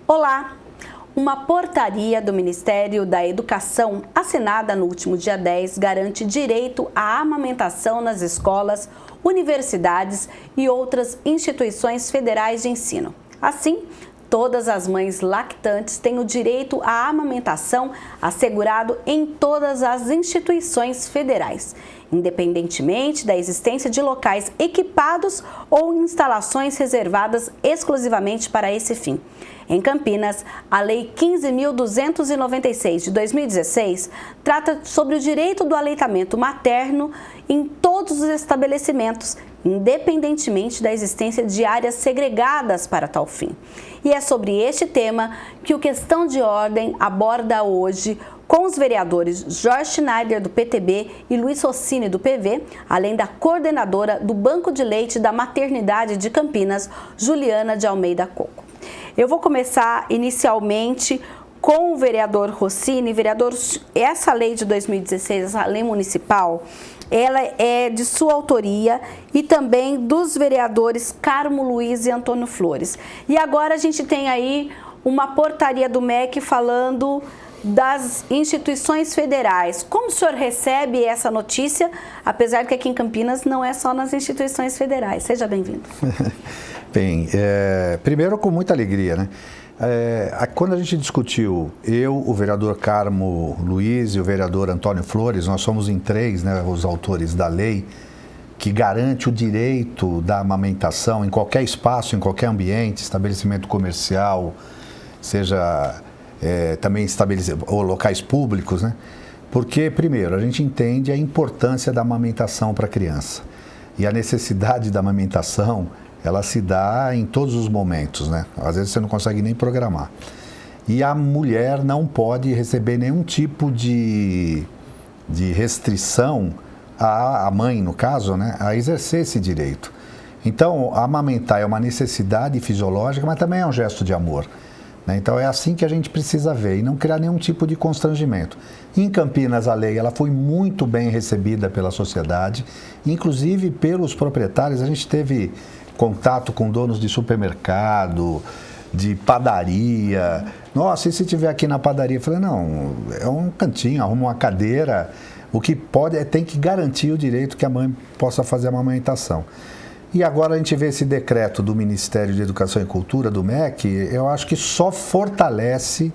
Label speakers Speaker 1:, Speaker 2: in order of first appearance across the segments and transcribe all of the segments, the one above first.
Speaker 1: Olá! Uma portaria do Ministério da Educação, assinada no último dia 10, garante direito à amamentação nas escolas, universidades e outras instituições federais de ensino. Assim, todas as mães lactantes têm o direito à amamentação assegurado em todas as instituições federais, independentemente da existência de locais equipados ou instalações reservadas exclusivamente para esse fim. Em Campinas, a Lei 15.296 de 2016 trata sobre o direito do aleitamento materno em todos os estabelecimentos, independentemente da existência de áreas segregadas para tal fim. E é sobre este tema que o Questão de Ordem aborda hoje com os vereadores Jorge Schneider, do PTB, e Luiz Rossini, do PV, além da coordenadora do Banco de Leite da Maternidade de Campinas, Juliana de Almeida Coco. Eu vou começar inicialmente com o vereador Rossini. Vereador, essa lei de 2016, essa lei municipal, ela é de sua autoria e também dos vereadores Carmo Luiz e Antônio Flores. E agora a gente tem aí uma portaria do MEC falando das instituições federais. Como o senhor recebe essa notícia, apesar que aqui em Campinas não é só nas instituições federais? Seja bem-vindo.
Speaker 2: Bem, primeiro com muita alegria, né? Quando a gente discutiu, eu, o vereador Carmo Luiz e o vereador Antônio Flores, nós somos em três, né, os autores da lei que garante o direito da amamentação em qualquer espaço, em qualquer ambiente, estabelecimento comercial, seja também ou locais públicos, né? Porque, primeiro, a gente entende a importância da amamentação para a criança e a necessidade da amamentação, ela se dá em todos os momentos, né? Às vezes você não consegue nem programar. E a mulher não pode receber nenhum tipo de restrição, a mãe, no caso, né, a exercer esse direito. Então, amamentar é uma necessidade fisiológica, mas também é um gesto de amor, né? Então, é assim que a gente precisa ver e não criar nenhum tipo de constrangimento. Em Campinas, a lei ela foi muito bem recebida pela sociedade, inclusive pelos proprietários. A gente teve contato com donos de supermercado, de padaria. Nossa, e se tiver aqui na padaria? Eu falei, não, é um cantinho, arruma uma cadeira. O que pode tem que garantir o direito que a mãe possa fazer a amamentação. E agora a gente vê esse decreto do Ministério de Educação e Cultura, do MEC, eu acho que só fortalece,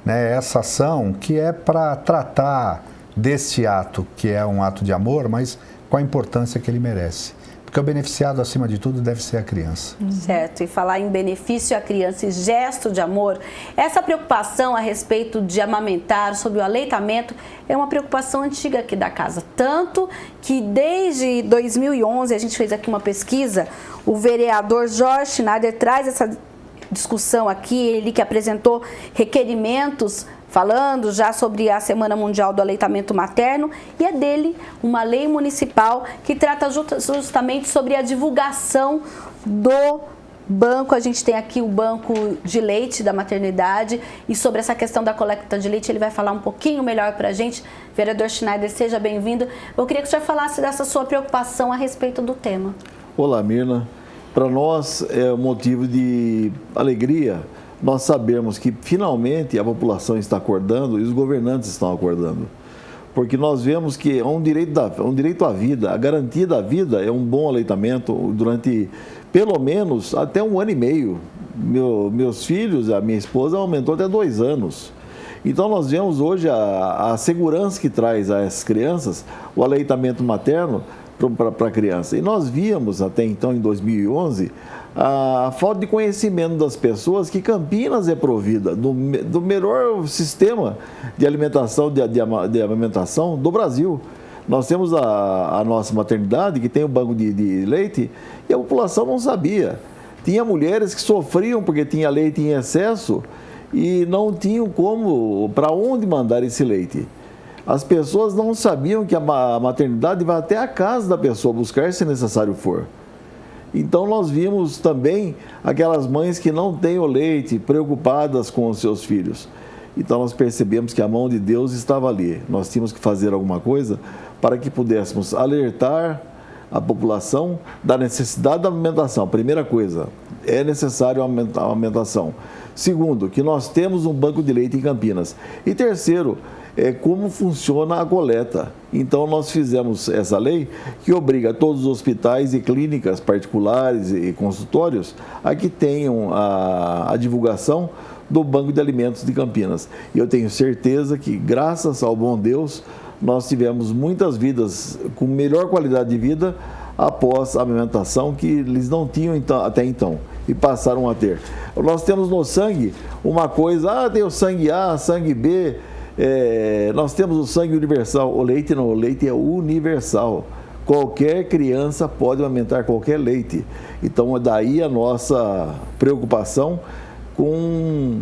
Speaker 2: né, essa ação que é para tratar deste ato, que é um ato de amor, mas com a importância que ele merece. Porque o beneficiado, acima de tudo, deve ser a criança.
Speaker 1: Certo, e falar em benefício à criança e gesto de amor, essa preocupação a respeito de amamentar, sobre o aleitamento, é uma preocupação antiga aqui da casa. Tanto que desde 2011, a gente fez aqui uma pesquisa, o vereador Jorge Schneider traz essa discussão aqui, ele que apresentou requerimentos falando já sobre a Semana Mundial do Aleitamento Materno, e é dele uma lei municipal que trata justamente sobre a divulgação do banco. A gente tem aqui o banco de leite da maternidade, e sobre essa questão da coleta de leite ele vai falar um pouquinho melhor para a gente. Vereador Schneider, seja bem-vindo. Eu queria que o senhor falasse dessa sua preocupação a respeito do tema.
Speaker 3: Olá, Mirna. Para nós é um motivo de alegria nós sabemos que finalmente a população está acordando e os governantes estão acordando. Porque nós vemos que é um direito à vida, a garantia da vida é um bom aleitamento durante pelo menos até 1 ano e meio. Meus filhos, a minha esposa aumentou até 2 anos. Então nós vemos hoje a segurança que traz a essas crianças o aleitamento materno para a criança. E nós víamos até então, em 2011, a falta de conhecimento das pessoas que Campinas é provida do melhor sistema de alimentação, de amamentação do Brasil. Nós temos a nossa maternidade, que tem o banco de leite, e a população não sabia. Tinha mulheres que sofriam porque tinha leite em excesso e não tinham para onde mandar esse leite. As pessoas não sabiam que a maternidade vai até a casa da pessoa buscar, se necessário for. Então nós vimos também aquelas mães que não têm o leite, preocupadas com os seus filhos. Então nós percebemos que a mão de Deus estava ali. Nós tínhamos que fazer alguma coisa para que pudéssemos alertar a população da necessidade da amamentação. Primeira coisa, é necessário a amamentação. Segundo, que nós temos um banco de leite em Campinas. E terceiro, como funciona a coleta. Então, nós fizemos essa lei que obriga todos os hospitais e clínicas particulares e consultórios a que tenham a divulgação do Banco de Alimentos de Campinas. E eu tenho certeza que, graças ao bom Deus, nós tivemos muitas vidas com melhor qualidade de vida após a amamentação que eles não tinham até então e passaram a ter. Nós temos no sangue uma coisa, tem o sangue A, sangue B, nós temos o sangue universal. O leite não, o leite é universal. Qualquer criança pode amamentar qualquer leite. Então, daí a nossa preocupação com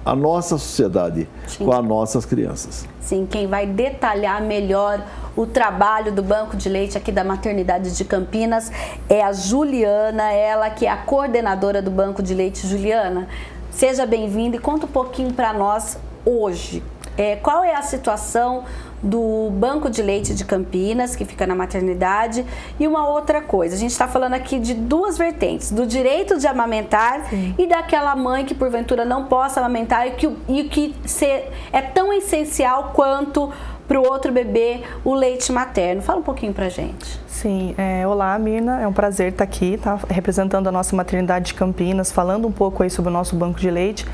Speaker 3: a nossa sociedade, sim, com as nossas crianças.
Speaker 1: Sim, quem vai detalhar melhor o trabalho do Banco de Leite aqui da Maternidade de Campinas é a Juliana, ela que é a coordenadora do Banco de Leite. Juliana, seja bem-vinda e conta um pouquinho para nós hoje. Qual é a situação do Banco de Leite de Campinas, que fica na maternidade, e uma outra coisa, a gente está falando aqui de duas vertentes, do direito de amamentar, sim, e daquela mãe que porventura não possa amamentar e que é tão essencial quanto para o outro bebê o leite materno. Fala um pouquinho para a gente.
Speaker 4: Sim, olá Mirna, é um prazer estar aqui, representando a nossa maternidade de Campinas, falando um pouco aí sobre o nosso banco de leite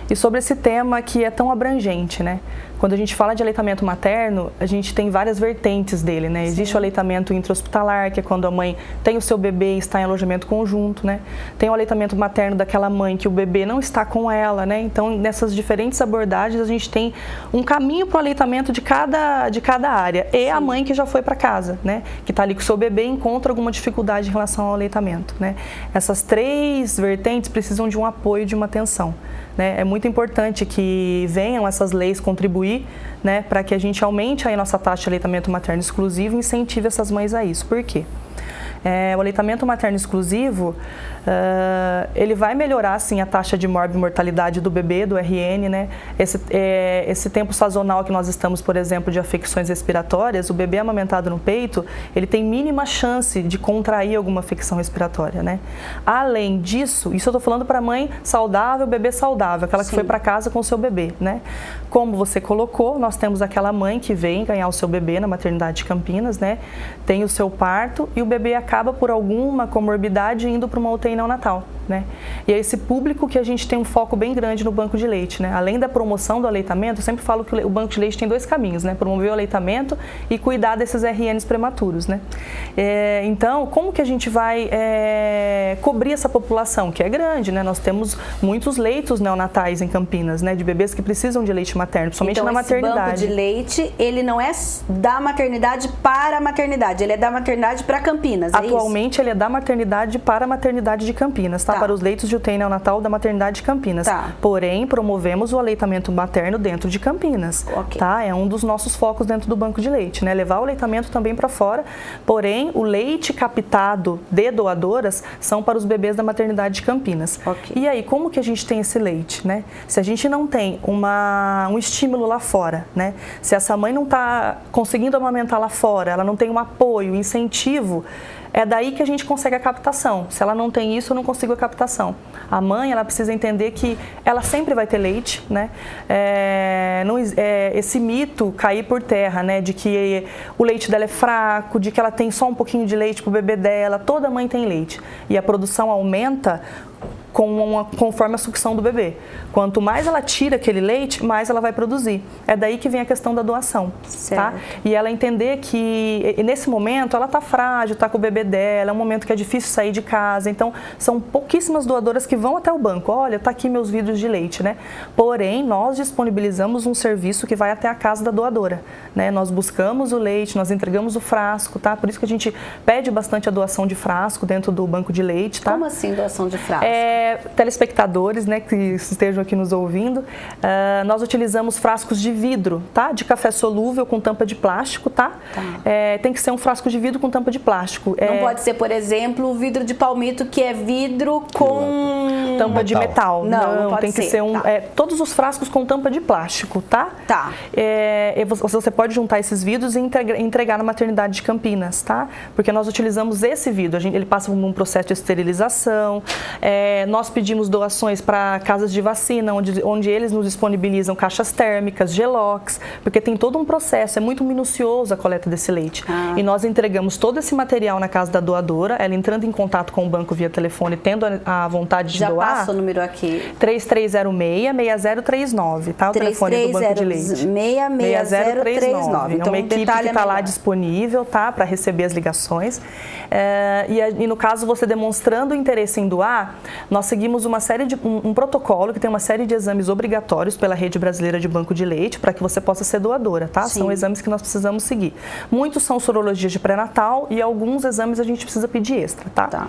Speaker 4: e sobre esse tema que é tão abrangente, né? Quando a gente fala de aleitamento materno, a gente tem várias vertentes dele, né? Existe o aleitamento intra-hospitalar, que é quando a mãe tem o seu bebê e está em alojamento conjunto, né? Tem o aleitamento materno daquela mãe que o bebê não está com ela, né? Então, nessas diferentes abordagens, a gente tem um caminho para o aleitamento de cada área. E sim, a mãe que já foi para casa, né? Que está ali com o seu bebê e encontra alguma dificuldade em relação ao aleitamento, né? Essas três vertentes precisam de um apoio, de uma atenção, né? É muito importante que venham essas leis contribuir, né, para que a gente aumente aí a nossa taxa de aleitamento materno exclusivo e incentive essas mães a isso. Por quê? O aleitamento materno exclusivo, ele vai melhorar, sim, a taxa de morbimortalidade do bebê, do RN, né? Esse tempo sazonal que nós estamos, por exemplo, de afecções respiratórias, o bebê amamentado no peito, ele tem mínima chance de contrair alguma afecção respiratória, né? Além disso, isso eu estou falando para mãe saudável, bebê saudável, aquela que, sim, foi para casa com o seu bebê, né? Como você colocou, nós temos aquela mãe que vem ganhar o seu bebê na maternidade de Campinas, né? Tem o seu parto e o bebê acaba por alguma comorbidade indo para uma UTI neonatal, né? E é esse público que a gente tem um foco bem grande no banco de leite, né? Além da promoção do aleitamento, eu sempre falo que o banco de leite tem dois caminhos, né? Promover o aleitamento e cuidar desses RNs prematuros, né? Então, como que a gente vai cobrir essa população, que é grande, né? Nós temos muitos leitos neonatais em Campinas, né? De bebês que precisam de leite materno, principalmente então, na maternidade.
Speaker 1: Então, esse banco de leite, ele não é da maternidade para a maternidade, ele é da maternidade para Campinas,
Speaker 4: Atualmente, ele é da maternidade para a maternidade de Campinas, tá? Para os leitos de UTI neonatal da maternidade de Campinas.
Speaker 1: Tá.
Speaker 4: Porém, promovemos o aleitamento materno dentro de Campinas, tá? É um dos nossos focos dentro do banco de leite, né? Levar o aleitamento também para fora, porém, o leite captado de doadoras são para os bebês da maternidade de Campinas. E aí, como que a gente tem esse leite, né? Se a gente não tem um estímulo lá fora, né? Se essa mãe não está conseguindo amamentar lá fora, ela não tem um apoio, um incentivo, é daí que a gente consegue a captação. Se ela não tem isso, eu não consigo a captação. A mãe, ela precisa entender que ela sempre vai ter leite, né? Esse mito cair por terra, né? De que o leite dela é fraco, de que ela tem só um pouquinho de leite para o bebê dela. Toda mãe tem leite. E a produção aumenta conforme a sucção do bebê. Quanto mais ela tira aquele leite, mais ela vai produzir. É daí que vem a questão da doação, tá? E ela entender que nesse momento ela tá frágil, tá com o bebê dela, é um momento que é difícil sair de casa, então são pouquíssimas doadoras que vão até o banco. Olha, tá aqui meus vidros de leite, né? Porém, nós disponibilizamos um serviço que vai até a casa da doadora, né? Nós buscamos o leite, nós entregamos o frasco, tá? Por isso que a gente pede bastante a doação de frasco dentro do banco de leite, tá?
Speaker 1: Como assim doação de frasco?
Speaker 4: Telespectadores, né, que estejam aqui nos ouvindo, nós utilizamos frascos de vidro, tá? De café solúvel com tampa de plástico, tá? Tem que ser um frasco de vidro com tampa de plástico.
Speaker 1: Não pode ser, por exemplo, o vidro de palmito, que é vidro com
Speaker 4: tampa de metal.
Speaker 1: Não pode
Speaker 4: tem que ser todos os frascos com tampa de plástico, tá?
Speaker 1: Tá.
Speaker 4: Você pode juntar esses vidros e entregar na maternidade de Campinas, tá? Porque nós utilizamos esse vidro, ele passa por um processo de esterilização, nós pedimos doações para casas de vacina, onde eles nos disponibilizam caixas térmicas, gelox, porque tem todo um processo, é muito minucioso a coleta desse leite. E nós entregamos todo esse material na casa da doadora, ela entrando em contato com o banco via telefone, tendo a vontade de doar.
Speaker 1: Já passa o número aqui.
Speaker 4: 3306-6039, tá? O telefone do banco de leite.
Speaker 1: 6039.
Speaker 4: Então, é uma equipe que está lá disponível, tá? Para receber as ligações. E no caso, você demonstrando o interesse em doar, nós seguimos um protocolo que tem uma série de exames obrigatórios pela Rede Brasileira de Banco de Leite para que você possa ser doadora, tá?
Speaker 1: Sim.
Speaker 4: São exames que nós precisamos seguir. Muitos são sorologias de pré-natal e alguns exames a gente precisa pedir extra, tá?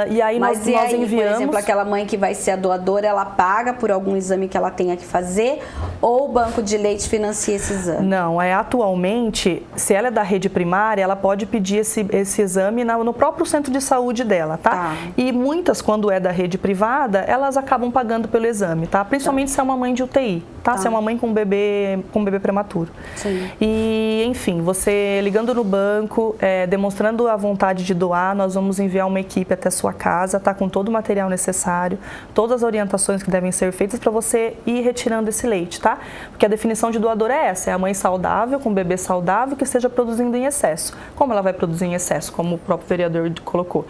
Speaker 4: E aí nós enviamos...
Speaker 1: por exemplo, aquela mãe que vai ser a doadora, ela paga por algum exame que ela tenha que fazer ou o banco de leite financia esse exame?
Speaker 4: Não, atualmente, se ela é da rede primária, ela pode pedir esse exame no próprio centro de saúde dela, tá? E muitas, quando é da rede privada, elas acabam pagando pelo exame, tá? Principalmente se é uma mãe de UTI, tá? Se é uma mãe com bebê prematuro.
Speaker 1: Sim.
Speaker 4: E, enfim, você ligando no banco, demonstrando a vontade de doar, nós vamos enviar uma equipe até a sua casa, tá? Com todo o material necessário, todas as orientações que devem ser feitas para você ir retirando esse leite, tá? Porque a definição de doador é essa, é a mãe saudável, com bebê saudável, que esteja produzindo em excesso. Como ela vai produzir em excesso, como o próprio vereador colocou?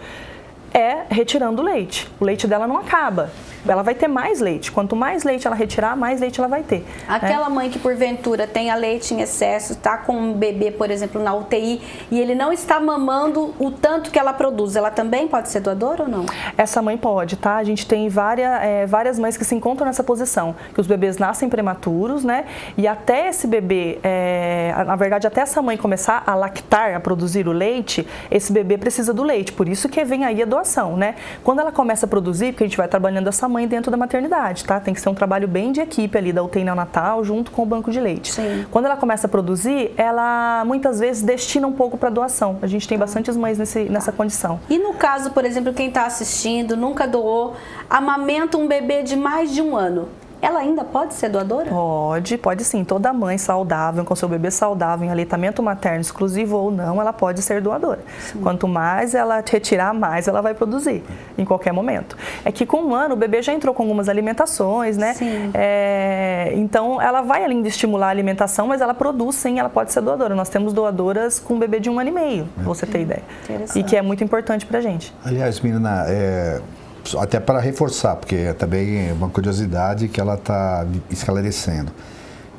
Speaker 4: Retirando o leite. O leite dela não acaba. Ela vai ter mais leite. Quanto mais leite ela retirar, mais leite ela vai ter.
Speaker 1: Aquela mãe que porventura tenha leite em excesso, está com um bebê, por exemplo, na UTI, e ele não está mamando o tanto que ela produz, ela também pode ser doadora ou não?
Speaker 4: Essa mãe pode, tá? A gente tem várias mães que se encontram nessa posição, que os bebês nascem prematuros, né? E até esse bebê, na verdade, até essa mãe começar a lactar, a produzir o leite, esse bebê precisa do leite. Por isso que vem aí a doação, né? Quando ela começa a produzir, porque a gente vai trabalhando essa mãe dentro da maternidade, tá? Tem que ser um trabalho bem de equipe ali da UTI neonatal junto com o banco de leite.
Speaker 1: Sim.
Speaker 4: Quando ela começa a produzir, ela muitas vezes destina um pouco para doação. A gente tem bastantes mães nessa condição.
Speaker 1: E no caso, por exemplo, quem está assistindo, nunca doou, amamenta um bebê de mais de 1 ano. Ela ainda pode ser doadora?
Speaker 4: Pode sim. Toda mãe saudável, com seu bebê saudável, em aleitamento materno exclusivo ou não, ela pode ser doadora. Sim. Quanto mais ela retirar, mais ela vai produzir, em qualquer momento. É que com 1 ano, o bebê já entrou com algumas alimentações, né?
Speaker 1: Sim.
Speaker 4: Então, ela vai ainda estimular a alimentação, mas ela produz sim, ela pode ser doadora. Nós temos doadoras com um bebê de 1 ano e meio, pra você ter ideia. E que é muito importante pra gente.
Speaker 2: Aliás, menina, até para reforçar, porque também é uma curiosidade que ela está esclarecendo.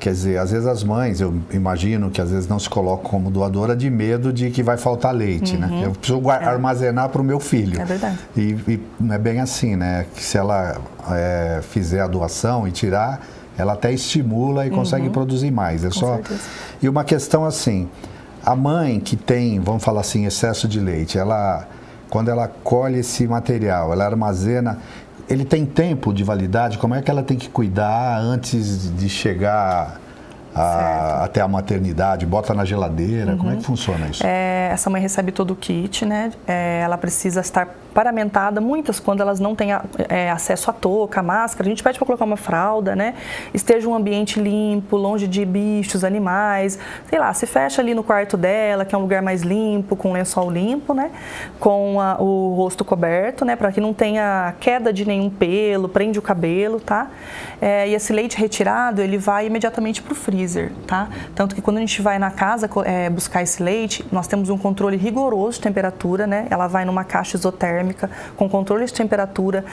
Speaker 2: Quer dizer, às vezes as mães, eu imagino que às vezes não se colocam como doadora de medo de que vai faltar leite, né? Eu preciso armazenar para o meu filho.
Speaker 4: É verdade.
Speaker 2: E não é bem assim, né? Que se ela fizer a doação e tirar, ela até estimula e consegue produzir mais.
Speaker 4: Certeza.
Speaker 2: E uma questão assim, a mãe que tem, vamos falar assim, excesso de leite, quando ela colhe esse material, ela armazena, ele tem tempo de validade? Como é que ela tem que cuidar antes de chegar até a maternidade? Bota na geladeira? Como é que funciona isso?
Speaker 4: Essa mãe recebe todo o kit, né? Ela precisa estar paramentada, muitas quando elas não têm acesso à touca, à máscara, a gente pede para colocar uma fralda, né? Esteja um ambiente limpo, longe de bichos, animais, sei lá, se fecha ali no quarto dela, que é um lugar mais limpo, com lençol limpo, né? Com o rosto coberto, né? Para que não tenha queda de nenhum pelo, prende o cabelo, tá? E esse leite retirado, ele vai imediatamente para o freezer, tá? Tanto que quando a gente vai na casa buscar esse leite, nós temos um controle rigoroso de temperatura, né? Ela vai numa caixa isotérmica, com controle de temperatura.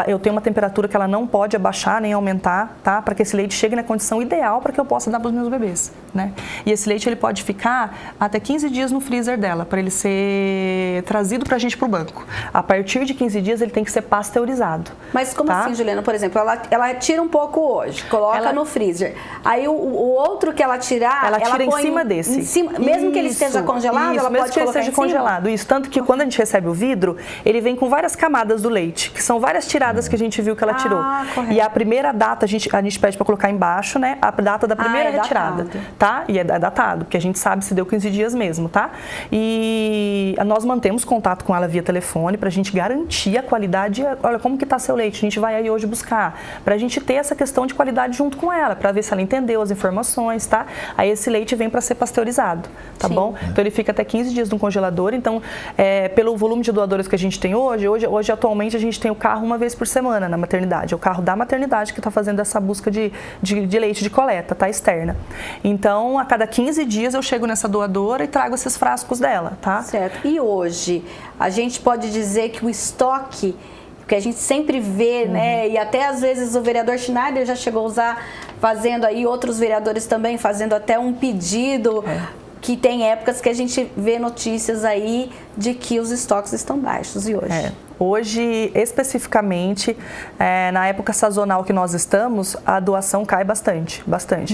Speaker 4: Eu tenho uma temperatura que ela não pode abaixar nem aumentar, tá? Para que esse leite chegue na condição ideal para que eu possa dar para os meus bebês, né? E esse leite ele pode ficar até 15 dias no freezer dela, para ele ser trazido para a gente para o banco. A partir de 15 dias ele tem que ser pasteurizado.
Speaker 1: Mas como assim, Juliana? Por exemplo, ela tira um pouco hoje, coloca no freezer. Aí o outro que ela tirar,
Speaker 4: ela tira em
Speaker 1: põe
Speaker 4: cima desse.
Speaker 1: Mesmo que ele esteja congelado, ela pode colocar em cima?
Speaker 4: Congelado. Isso, tanto que quando a gente recebe o vidro, ele vem com várias camadas do leite, que são várias tiradas que a gente viu que ela tirou.
Speaker 1: Correto.
Speaker 4: E a primeira data, a gente pede para colocar embaixo, né? A data da primeira retirada, tá? E é datado, porque a gente sabe se deu 15 dias mesmo, tá? E nós mantemos contato com ela via telefone pra gente garantir a qualidade. Olha, como que tá seu leite? A gente vai aí hoje buscar, pra gente ter essa questão de qualidade junto com ela, pra ver se ela entendeu as informações, tá? Aí esse leite vem para ser pasteurizado, tá bom? Então ele fica até 15 dias no congelador. Então, pelo volume de doadores que a gente tem hoje atualmente a gente tem o carro uma vez por semana na maternidade. É o carro da maternidade que está fazendo essa busca de leite de coleta, tá? Externa. Então, a cada 15 dias eu chego nessa doadora e trago esses frascos dela, tá?
Speaker 1: Certo. E hoje, a gente pode dizer que o estoque que a gente sempre vê, né, e até às vezes o vereador Schneider já chegou a usar, fazendo aí, outros vereadores também, fazendo até um pedido, que tem épocas que a gente vê notícias aí de que os estoques estão baixos, e hoje?
Speaker 4: Hoje, especificamente, na época sazonal que nós estamos, a doação cai bastante.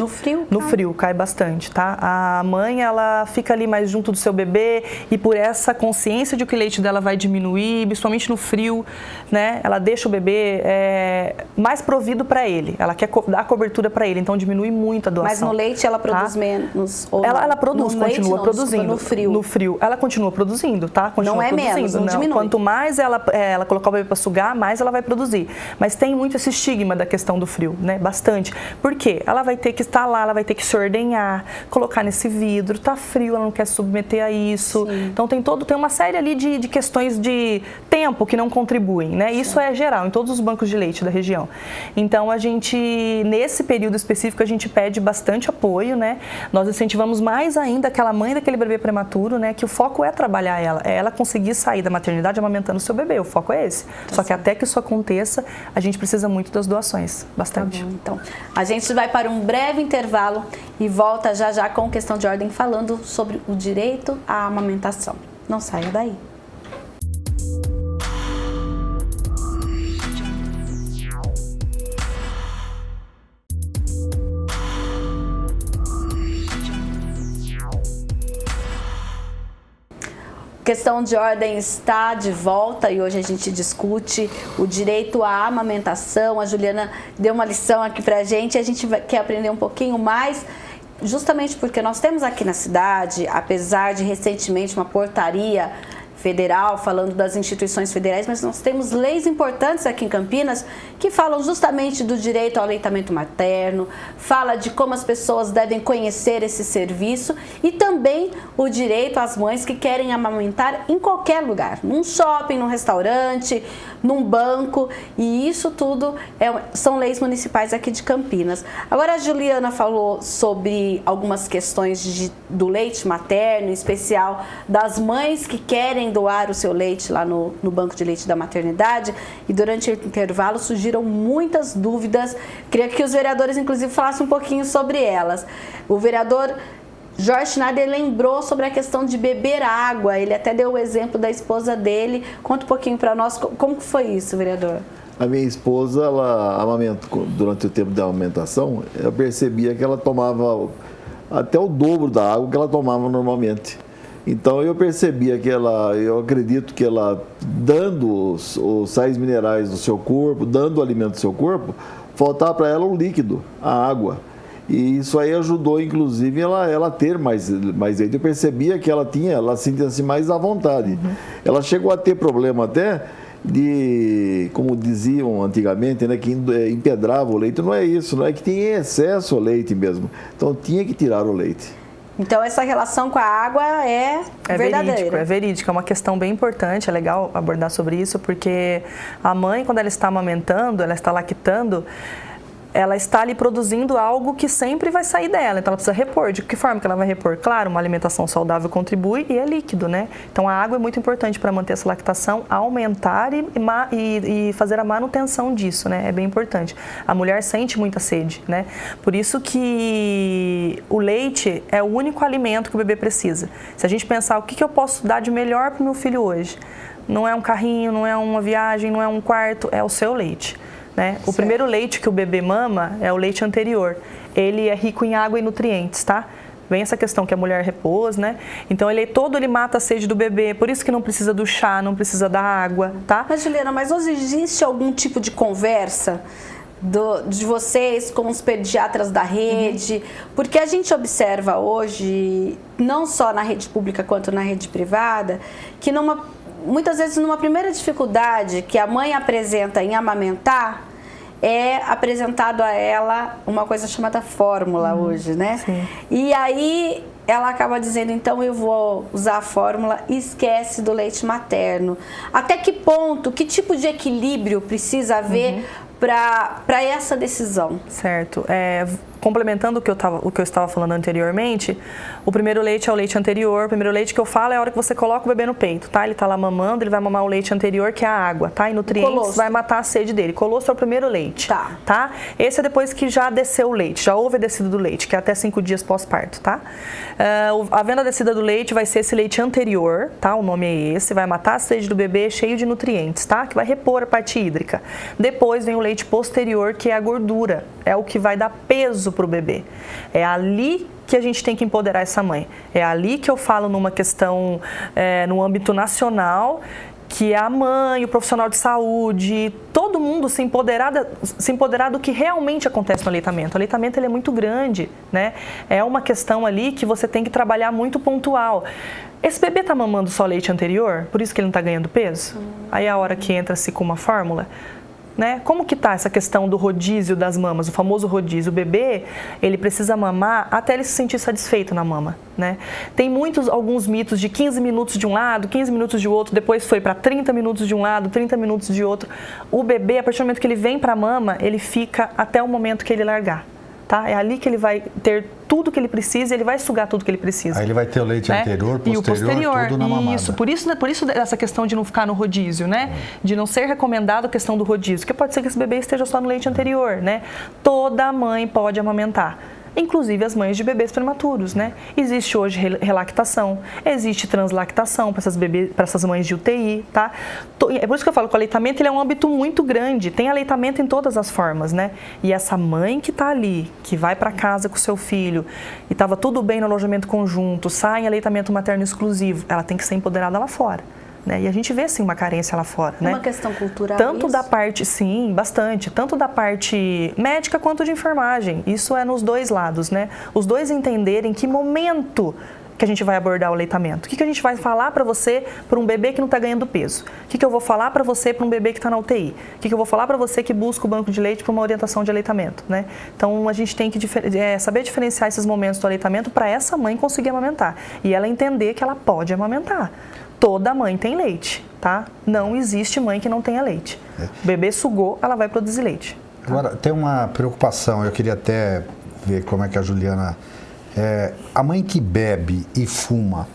Speaker 4: No
Speaker 1: frio?
Speaker 4: No frio, cai bastante, tá? A mãe, ela fica ali mais junto do seu bebê e por essa consciência de que o leite dela vai diminuir, principalmente no frio, né? Ela deixa o bebê mais provido para ele. Ela quer dar cobertura para ele, então diminui muito a doação.
Speaker 1: Mas no leite ela produz menos? Ou
Speaker 4: ela produz, continua produzindo.
Speaker 1: No frio?
Speaker 4: No frio. Ela continua produzindo, tá?
Speaker 1: Não é menos, não diminui.
Speaker 4: Quanto mais ela colocar o bebê para sugar, mais ela vai produzir. Mas tem muito esse estigma da questão do frio, né? Bastante. Por quê? Ela vai ter que estar lá, ela vai ter que se ordenhar, colocar nesse vidro, tá frio, ela não quer se submeter a isso. Sim. Então tem uma série ali de questões de tempo que não contribuem, né? Sim. Isso é geral, em todos os bancos de leite da região. Então a gente, nesse período específico, a gente pede bastante apoio, né? Nós incentivamos mais ainda aquela mãe daquele bebê prematuro, né? Que o foco é trabalhar ela conseguir sair da maternidade amamentando o seu bebê. O foco é esse. Só que até que isso aconteça, a gente precisa muito das doações, bastante.
Speaker 1: Tá bom, então, a gente vai para um breve intervalo e volta já com questão de ordem falando sobre o direito à amamentação. Não saia daí. Questão de ordem está de volta e hoje a gente discute o direito à amamentação. A Juliana deu uma lição aqui pra gente e a gente quer aprender um pouquinho mais, justamente porque nós temos aqui na cidade, apesar de recentemente uma portaria federal falando das instituições federais, mas nós temos leis importantes aqui em Campinas que falam justamente do direito ao aleitamento materno, fala de como as pessoas devem conhecer esse serviço e também o direito às mães que querem amamentar em qualquer lugar, num shopping, num restaurante, num banco, e isso tudo são leis municipais aqui de Campinas. Agora a Juliana falou sobre algumas questões do leite materno, em especial das mães que querem doar o seu leite lá no banco de leite da maternidade, e durante o intervalo surgiram muitas dúvidas. Queria que os vereadores, inclusive, falassem um pouquinho sobre elas. O vereador Jorge Schneider lembrou sobre a questão de beber água, ele até deu o exemplo da esposa dele. Conta um pouquinho para nós, como que foi isso, vereador?
Speaker 3: A minha esposa, ela amamentou, durante o tempo da amamentação, eu percebia que ela tomava até o dobro da água que ela tomava normalmente. Então eu percebia que eu acredito que ela, dando os sais minerais do seu corpo, dando o alimento do seu corpo, faltava para ela um líquido, a água. E isso aí ajudou, inclusive, ela ter mais leite. Eu percebia que ela sentia-se mais à vontade. Uhum. Ela chegou a ter problema até de, como diziam antigamente, né, que empedrava o leite. Não é isso, não é que tem excesso de leite mesmo. Então tinha que tirar o leite.
Speaker 1: Então essa relação com a água é verdadeira.
Speaker 4: É verídico, é uma questão bem importante, é legal abordar sobre isso, porque a mãe, quando ela está amamentando, ela está lactando, ela está ali produzindo algo que sempre vai sair dela, então ela precisa repor. De que forma que ela vai repor? Claro, uma alimentação saudável contribui e é líquido, né? Então a água é muito importante para manter essa lactação, aumentar e fazer a manutenção disso, né? É bem importante. A mulher sente muita sede, né? Por isso que o leite é o único alimento que o bebê precisa. Se a gente pensar o que eu posso dar de melhor para o meu filho hoje, não é um carrinho, não é uma viagem, não é um quarto, é o seu leite. né? O primeiro leite que o bebê mama é o leite anterior. Ele é rico em água e nutrientes, tá? Vem essa questão que a mulher repousa, né? Então ele mata a sede do bebê, por isso que não precisa do chá, não precisa da água, tá?
Speaker 1: Mas Juliana, hoje existe algum tipo de conversa de vocês com os pediatras da rede? Porque a gente observa hoje, não só na rede pública quanto na rede privada, que muitas vezes numa primeira dificuldade que a mãe apresenta em amamentar, é apresentado a ela uma coisa chamada fórmula hoje, né?
Speaker 4: Sim.
Speaker 1: E aí ela acaba dizendo, então eu vou usar a fórmula e esquece do leite materno. Até que ponto, que tipo de equilíbrio precisa haver para essa decisão?
Speaker 4: Certo. Complementando o que eu estava falando anteriormente, o primeiro leite é o leite anterior. O primeiro leite que eu falo é a hora que você coloca o bebê no peito, tá? Ele tá lá mamando, ele vai mamar o leite anterior, que é a água, tá? E nutrientes
Speaker 1: Colostro.
Speaker 4: vai matar a sede dele. Colostro é o primeiro leite, tá? Esse é depois que já desceu o leite, já houve a descida do leite, que é até 5 dias pós-parto, tá? Havendo a descida do leite, vai ser esse leite anterior, tá? O nome é esse, vai matar a sede do bebê cheio de nutrientes, tá? Que vai repor a parte hídrica. Depois vem o leite posterior, que é a gordura, é o que vai dar peso para o bebê. É ali que a gente tem que empoderar essa mãe. É ali que eu falo numa questão no âmbito nacional, que é a mãe, o profissional de saúde, todo mundo se empoderar do que realmente acontece no aleitamento. O aleitamento ele é muito grande, né? É uma questão ali que você tem que trabalhar muito pontual. Esse bebê está mamando só leite anterior, por isso que ele não está ganhando peso? Aí é a hora que entra-se com uma fórmula. Né? Como que tá essa questão do rodízio das mamas, o famoso rodízio? O bebê, ele precisa mamar até ele se sentir satisfeito na mama, né? Tem alguns mitos de 15 minutos de um lado, 15 minutos de outro, depois foi para 30 minutos de um lado, 30 minutos de outro. O bebê, a partir do momento que ele vem para a mama, ele fica até o momento que ele largar. Tá? É ali que ele vai ter tudo que ele precisa e ele vai sugar tudo que ele precisa.
Speaker 2: Aí ele vai ter o leite anterior, posterior,
Speaker 4: e o posterior,
Speaker 2: tudo na mamada.
Speaker 4: Isso, por isso essa questão de não ficar no rodízio, né? De não ser recomendado a questão do rodízio, porque pode ser que esse bebê esteja só no leite anterior, né? Toda mãe pode amamentar. Inclusive as mães de bebês prematuros, né? Existe hoje relactação, existe translactação para essas mães de UTI, tá? É por isso que eu falo que o aleitamento ele é um âmbito muito grande, tem aleitamento em todas as formas, né? E essa mãe que tá ali, que vai para casa com o seu filho e tava tudo bem no alojamento conjunto, sai em aleitamento materno exclusivo, ela tem que ser empoderada lá fora. Né? E a gente vê, sim, uma carência lá fora.
Speaker 1: É
Speaker 4: né?
Speaker 1: uma questão cultural
Speaker 4: Tanto
Speaker 1: isso?
Speaker 4: da parte, sim, bastante. Tanto da parte médica quanto de enfermagem. Isso é nos dois lados, né? Os dois entenderem que momento que a gente vai abordar o aleitamento. O que a gente vai falar para você para um bebê que não está ganhando peso? O que eu vou falar para você para um bebê que está na UTI? O que eu vou falar para você que busca o banco de leite para uma orientação de aleitamento? Né? Então, a gente tem que saber diferenciar esses momentos do aleitamento para essa mãe conseguir amamentar. E ela entender que ela pode amamentar. Toda mãe tem leite, tá? Não existe mãe que não tenha leite. O bebê sugou, ela vai produzir leite.
Speaker 2: Tá? Agora, tem uma preocupação, eu queria até ver como é que a Juliana... a mãe que bebe e fuma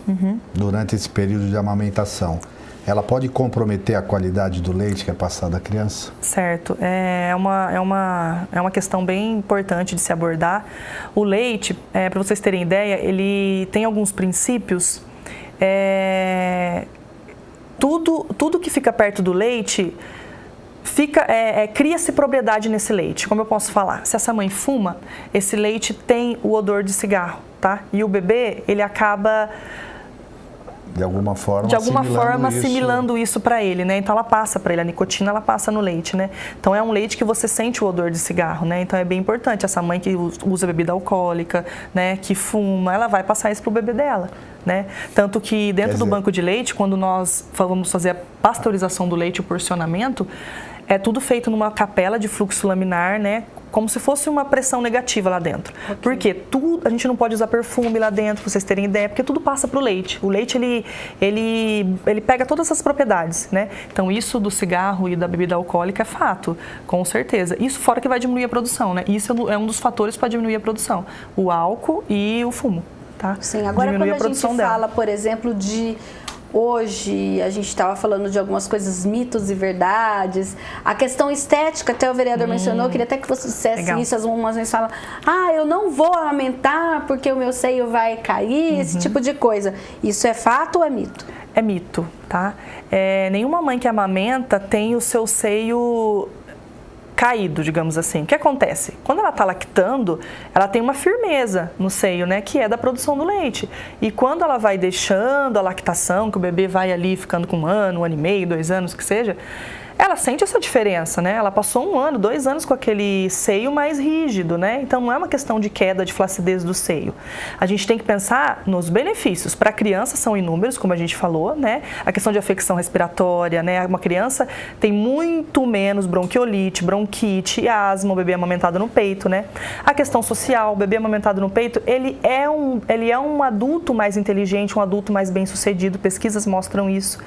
Speaker 2: durante esse período de amamentação, ela pode comprometer a qualidade do leite que é passado à criança?
Speaker 4: Certo. É uma questão bem importante de se abordar. O leite, para vocês terem ideia, ele tem alguns princípios. Tudo que fica perto do leite cria-se propriedade nesse leite. Como eu posso falar? Se essa mãe fuma, esse leite tem o odor de cigarro, tá? E o bebê, ele acaba
Speaker 2: de alguma forma
Speaker 4: assimilando isso para ele, né? Então ela passa para ele, a nicotina ela passa no leite, né? Então é um leite que você sente o odor de cigarro, né? Então é bem importante. Essa mãe que usa bebida alcoólica, né? Que fuma, ela vai passar isso pro bebê dela, né? Tanto que dentro do banco de leite, quando nós vamos fazer a pasteurização do leite, o porcionamento, é tudo feito numa capela de fluxo laminar, né? Como se fosse uma pressão negativa lá dentro. Okay. Porque a gente não pode usar perfume lá dentro, pra vocês terem ideia, porque tudo passa pro leite. O leite, ele pega todas essas propriedades, né? Então, isso do cigarro e da bebida alcoólica é fato, com certeza. Isso fora que vai diminuir a produção, né? Isso é um dos fatores para diminuir a produção. O álcool e o fumo, tá?
Speaker 1: Sim, agora
Speaker 4: diminuir
Speaker 1: quando a gente fala, por exemplo, de... Hoje a gente estava falando de algumas coisas, mitos e verdades. A questão estética, até o vereador mencionou, eu queria até que você dissesse isso. Algumas vezes falam, eu não vou amamentar porque o meu seio vai cair, esse tipo de coisa. Isso é fato ou é mito?
Speaker 4: É mito, tá? Nenhuma mãe que amamenta tem o seu seio caído, digamos assim. O que acontece? Quando ela está lactando, ela tem uma firmeza no seio, né, que é da produção do leite. E quando ela vai deixando a lactação, que o bebê vai ali ficando com 1 ano, 1 ano e meio, 2 anos, que seja, ela sente essa diferença, né? Ela passou 1 ano, 2 anos com aquele seio mais rígido, né? Então não é uma questão de queda de flacidez do seio. A gente tem que pensar nos benefícios. Para a criança são inúmeros, como a gente falou, né? A questão de afecção respiratória, né? Uma criança tem muito menos bronquiolite, bronquite e asma, o bebê amamentado no peito, né? A questão social, o bebê amamentado no peito, ele é um adulto mais inteligente, um adulto mais bem-sucedido, pesquisas mostram isso.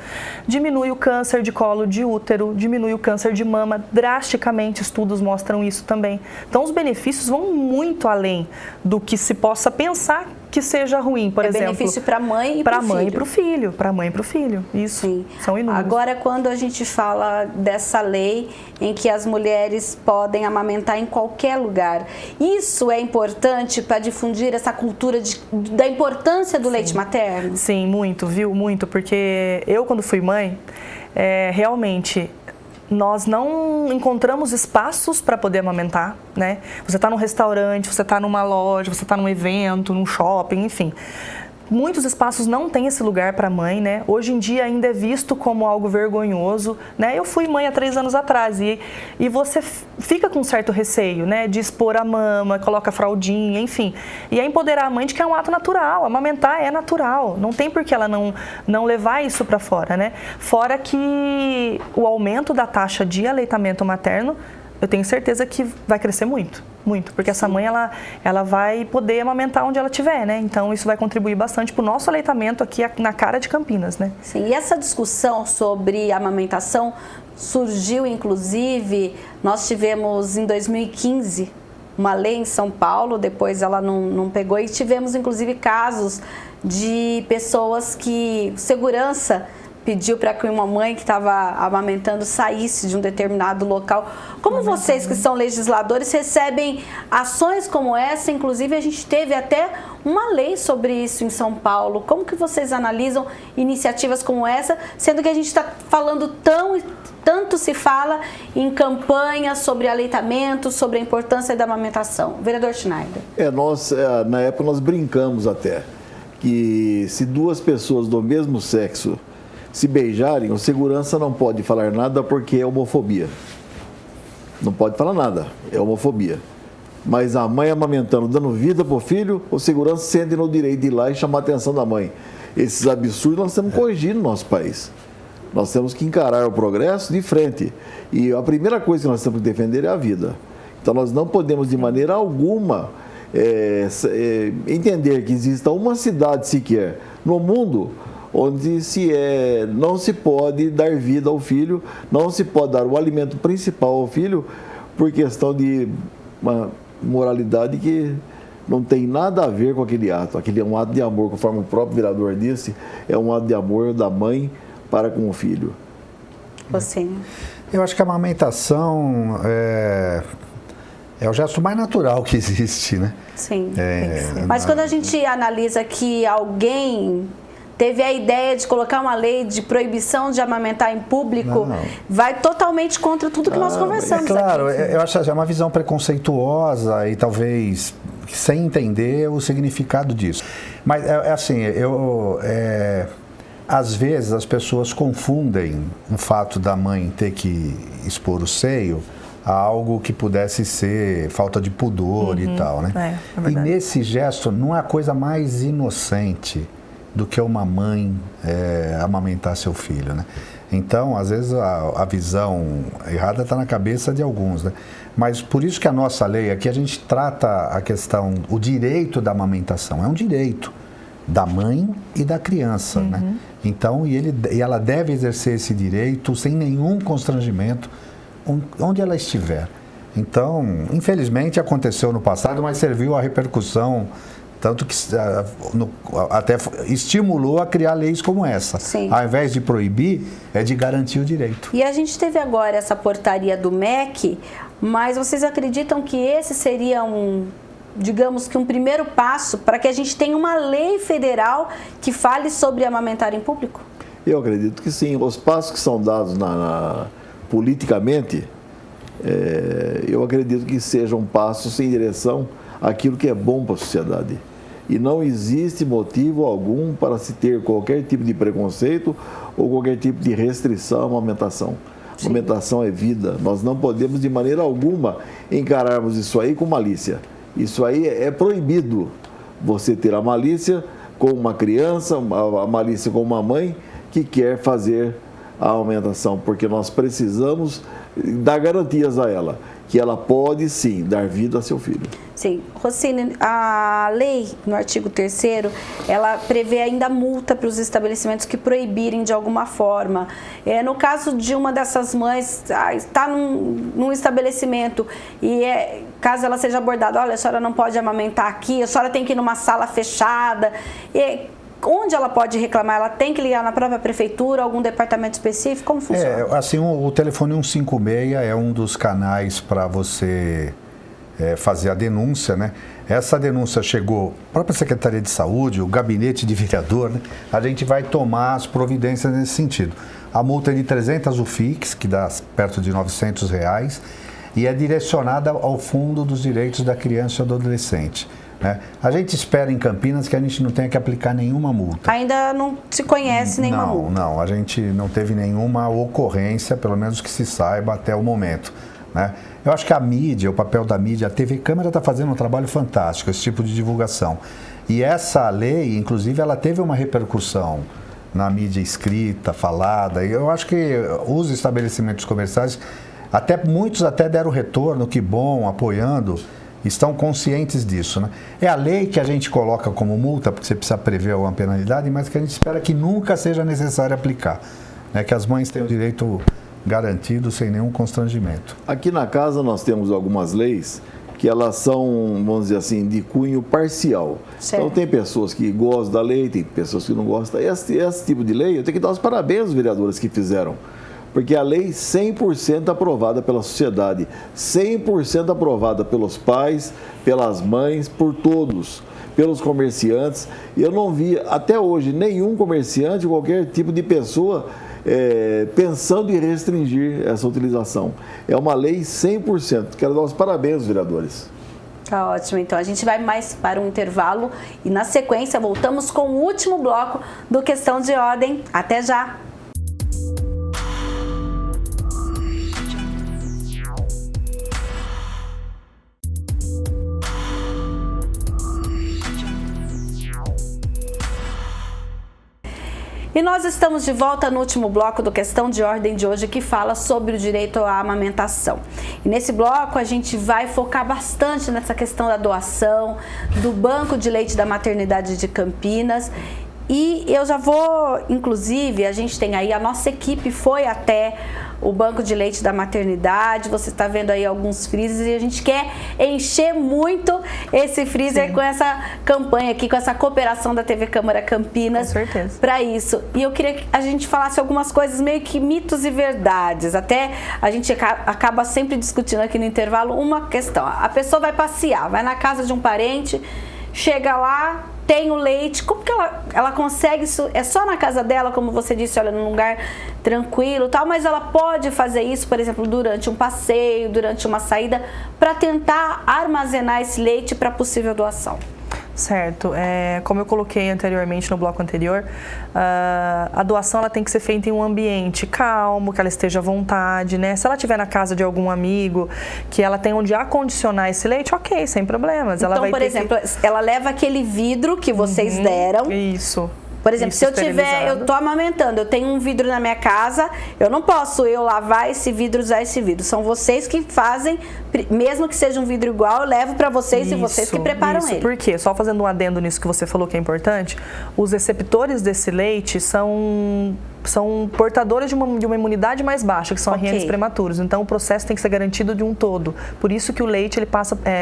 Speaker 4: Diminui o câncer de colo de útero, diminui o câncer de mama drasticamente, estudos mostram isso também. Então, os benefícios vão muito além do que se possa pensar que seja ruim, por exemplo. É benefício
Speaker 1: para a mãe e para o filho.
Speaker 4: Para a mãe e para o filho, para a mãe e para o filho. Isso, sim. São inúmeros.
Speaker 1: Agora, quando a gente fala dessa lei em que as mulheres podem amamentar em qualquer lugar, isso é importante para difundir essa cultura da importância do leite materno?
Speaker 4: Sim, muito, viu? Muito, porque eu, quando fui mãe, realmente nós não encontramos espaços para poder amamentar, né? Você está num restaurante, você está numa loja, você está num evento, num shopping, enfim. Muitos espaços não têm esse lugar para mãe, né? Hoje em dia ainda é visto como algo vergonhoso, né? Eu fui mãe há 3 anos atrás e você fica com um certo receio, né? De expor a mama, coloca a fraldinha, enfim. E é empoderar a mãe de que é um ato natural, amamentar é natural, não tem por que ela não levar isso para fora, né? Fora que o aumento da taxa de aleitamento materno, eu tenho certeza que vai crescer muito, porque essa mãe ela vai poder amamentar onde ela estiver, né? Então isso vai contribuir bastante para o nosso aleitamento aqui na cara de Campinas, né?
Speaker 1: Sim, e essa discussão sobre amamentação surgiu, inclusive, nós tivemos em 2015 uma lei em São Paulo, depois ela não pegou, e tivemos inclusive casos de pessoas que segurança pediu para que uma mãe que estava amamentando saísse de um determinado local. Como vocês, que são legisladores, recebem ações como essa? Inclusive, a gente teve até uma lei sobre isso em São Paulo. Como que vocês analisam iniciativas como essa, sendo que a gente está falando tanto se fala em campanhas sobre aleitamento, sobre a importância da amamentação? Vereador Schneider.
Speaker 3: Na época, nós brincamos até que se 2 pessoas do mesmo sexo se beijarem, o segurança não pode falar nada porque é homofobia. Não pode falar nada, é homofobia. Mas a mãe amamentando, dando vida para o filho, o segurança sente no direito de ir lá e chamar a atenção da mãe. Esses absurdos nós temos que corrigir no nosso país. Nós temos que encarar o progresso de frente. E a primeira coisa que nós temos que defender é a vida. Então nós não podemos de maneira alguma entender que exista uma cidade sequer no mundo onde não se pode dar vida ao filho, não se pode dar o alimento principal ao filho por questão de uma moralidade que não tem nada a ver com aquele ato. Aquele é um ato de amor, conforme o próprio vereador disse, é um ato de amor da mãe para com o filho.
Speaker 1: Você?
Speaker 2: Eu acho que a amamentação é o gesto mais natural que existe, né?
Speaker 1: Sim. Mas quando a gente analisa que alguém teve a ideia de colocar uma lei de proibição de amamentar em público, vai totalmente contra tudo que nós conversamos aqui.
Speaker 2: Claro, eu acho que é uma visão preconceituosa e talvez sem entender o significado disso. Mas às vezes as pessoas confundem o fato da mãe ter que expor o seio a algo que pudesse ser falta de pudor e tal, né? E nesse gesto não é a coisa mais inocente do que uma mãe amamentar seu filho, né? Então, às vezes, a visão errada está na cabeça de alguns, né? Mas por isso que a nossa lei aqui, a gente trata a questão, o direito da amamentação. É um direito da mãe e da criança, né? Então, e ela deve exercer esse direito sem nenhum constrangimento, onde ela estiver. Então, infelizmente, aconteceu no passado, mas serviu a repercussão, tanto que até estimulou a criar leis como essa.
Speaker 1: Sim.
Speaker 2: Ao invés de proibir, é de garantir o direito.
Speaker 1: E a gente teve agora essa portaria do MEC, mas vocês acreditam que esse seria digamos que um primeiro passo para que a gente tenha uma lei federal que fale sobre amamentar em público?
Speaker 3: Eu acredito que sim. Os passos que são dados politicamente eu acredito que sejam passos em direção àquilo que é bom para a sociedade. E não existe motivo algum para se ter qualquer tipo de preconceito ou qualquer tipo de restrição à amamentação. Sim. Amamentação é vida. Nós não podemos, de maneira alguma, encararmos isso aí com malícia. Isso aí é proibido, você ter a malícia com uma criança, a malícia com uma mãe que quer fazer a amamentação, porque nós precisamos dar garantias a ela, que ela pode sim dar vida a seu filho.
Speaker 1: Sim. Rocine, a lei, no artigo 3º, ela prevê ainda multa para os estabelecimentos que proibirem de alguma forma. No caso de uma dessas mães, está num estabelecimento e caso ela seja abordada, olha, a senhora não pode amamentar aqui, a senhora tem que ir numa sala fechada. Onde ela pode reclamar? Ela tem que ligar na própria prefeitura, algum departamento específico? Como funciona?
Speaker 2: Assim, o telefone 156 é um dos canais para você fazer a denúncia, né? Essa denúncia chegou à própria Secretaria de Saúde, o gabinete de vereador, né? A gente vai tomar as providências nesse sentido. A multa é de 300 UFIX, que dá perto de R$900, e é direcionada ao Fundo dos Direitos da Criança e do Adolescente. A gente espera em Campinas que a gente não tenha que aplicar nenhuma multa.
Speaker 1: Ainda não se conhece nenhuma multa?
Speaker 2: Não, a gente não teve nenhuma ocorrência, pelo menos que se saiba até o momento. Eu acho que a mídia, o papel da mídia, a TV Câmara está fazendo um trabalho fantástico, esse tipo de divulgação. E essa lei, inclusive, ela teve uma repercussão na mídia escrita, falada. E eu acho que os estabelecimentos comerciais, muitos até deram retorno, que bom, apoiando, estão conscientes disso, né? É a lei que a gente coloca como multa, porque você precisa prever alguma penalidade, mas que a gente espera que nunca seja necessário aplicar, né? Que as mães tenham o direito garantido sem nenhum constrangimento.
Speaker 3: Aqui na casa nós temos algumas leis que elas são, vamos dizer assim, de cunho parcial. Certo. Então tem pessoas que gostam da lei, tem pessoas que não gostam. Esse tipo de lei, eu tenho que dar os parabéns aos vereadores que fizeram. Porque a lei 100% aprovada pela sociedade, 100% aprovada pelos pais, pelas mães, por todos, pelos comerciantes. E eu não vi até hoje nenhum comerciante, qualquer tipo de pessoa, pensando em restringir essa utilização. É uma lei 100%. Quero dar os parabéns aos vereadores.
Speaker 1: Tá ótimo, então a gente vai mais para um intervalo e na sequência voltamos com o último bloco do Questão de Ordem. Até já! E nós estamos de volta no último bloco do Questão de Ordem de hoje, que fala sobre o direito à amamentação. E nesse bloco a gente vai focar bastante nessa questão da doação, do Banco de Leite da Maternidade de Campinas. E eu já vou, inclusive, a gente tem aí, a nossa equipe foi até o Banco de Leite da Maternidade, você está vendo aí alguns freezers e a gente quer encher muito esse freezer. Sim. Com essa campanha aqui, com essa cooperação da TV Câmara Campinas.
Speaker 4: Com certeza.
Speaker 1: Para isso. E eu queria que a gente falasse algumas coisas meio que mitos e verdades. Até a gente acaba sempre discutindo aqui no intervalo uma questão. A pessoa vai passear, vai na casa de um parente, chega lá, tem o leite, como que ela consegue isso? É só na casa dela, como você disse, olha, num lugar tranquilo, tal, mas ela pode fazer isso, por exemplo, durante um passeio, durante uma saída, para tentar armazenar esse leite para possível doação.
Speaker 4: Certo. Como eu coloquei anteriormente no bloco anterior, a doação ela tem que ser feita em um ambiente calmo, que ela esteja à vontade, né? Se ela estiver na casa de algum amigo, que ela tem onde acondicionar esse leite, ok, sem problemas.
Speaker 1: Então, ela vai por exemplo, ela leva aquele vidro que vocês deram.
Speaker 4: Isso.
Speaker 1: Por exemplo, se eu tô amamentando, eu tenho um vidro na minha casa, eu não posso lavar esse vidro, usar esse vidro. São vocês que fazem, mesmo que seja um vidro igual, eu levo para vocês e vocês que preparam ele.
Speaker 4: Por quê? Só fazendo um adendo nisso que você falou que é importante, os receptores desse leite são portadores de uma imunidade mais baixa, que são RNs prematuros. Então, o processo tem que ser garantido de um todo. Por isso que o leite,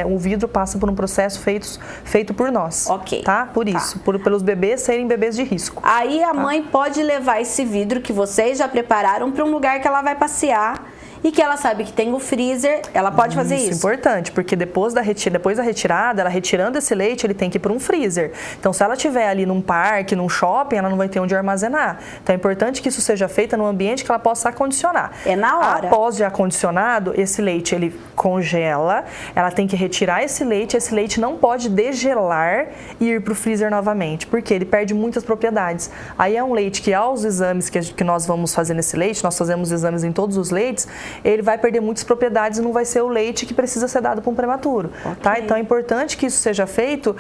Speaker 4: o vidro passa por um processo feito por nós.
Speaker 1: Ok.
Speaker 4: Tá? Por isso. Pelos bebês serem bebês de risco.
Speaker 1: Aí a mãe pode levar esse vidro que vocês já prepararam para um lugar que ela vai passear e que ela sabe que tem o freezer, ela pode fazer isso.
Speaker 4: Isso é importante, porque depois da retirada, ela retirando esse leite, ele tem que ir para um freezer. Então, se ela estiver ali num parque, num shopping, ela não vai ter onde armazenar. Então, é importante que isso seja feito num ambiente que ela possa acondicionar.
Speaker 1: É na hora.
Speaker 4: Após já acondicionado, esse leite, ele congela, ela tem que retirar esse leite não pode degelar e ir para o freezer novamente, porque ele perde muitas propriedades. Aí é um leite que, aos exames que nós vamos fazer nesse leite, nós fazemos exames em todos os leites, ele vai perder muitas propriedades e não vai ser o leite que precisa ser dado para um prematuro. Okay. Tá? Então é importante que isso seja feito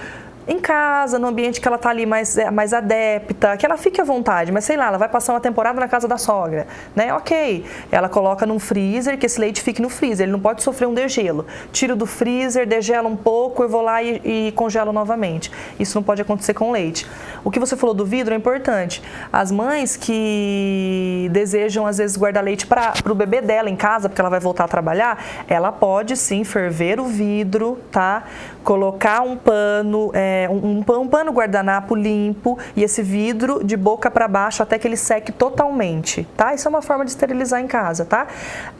Speaker 4: em casa, no ambiente que ela está ali mais adepta, que ela fique à vontade, mas sei lá, ela vai passar uma temporada na casa da sogra, né? Ok, ela coloca num freezer, que esse leite fique no freezer, ele não pode sofrer um degelo. Tiro do freezer, degela um pouco, eu vou lá e congelo novamente. Isso não pode acontecer com leite. O que você falou do vidro é importante. As mães que desejam, às vezes, guardar leite para o bebê dela em casa, porque ela vai voltar a trabalhar, ela pode sim ferver o vidro, tá? Colocar um pano, um pano guardanapo limpo e esse vidro de boca para baixo até que ele seque totalmente, tá? Isso é uma forma de esterilizar em casa, tá?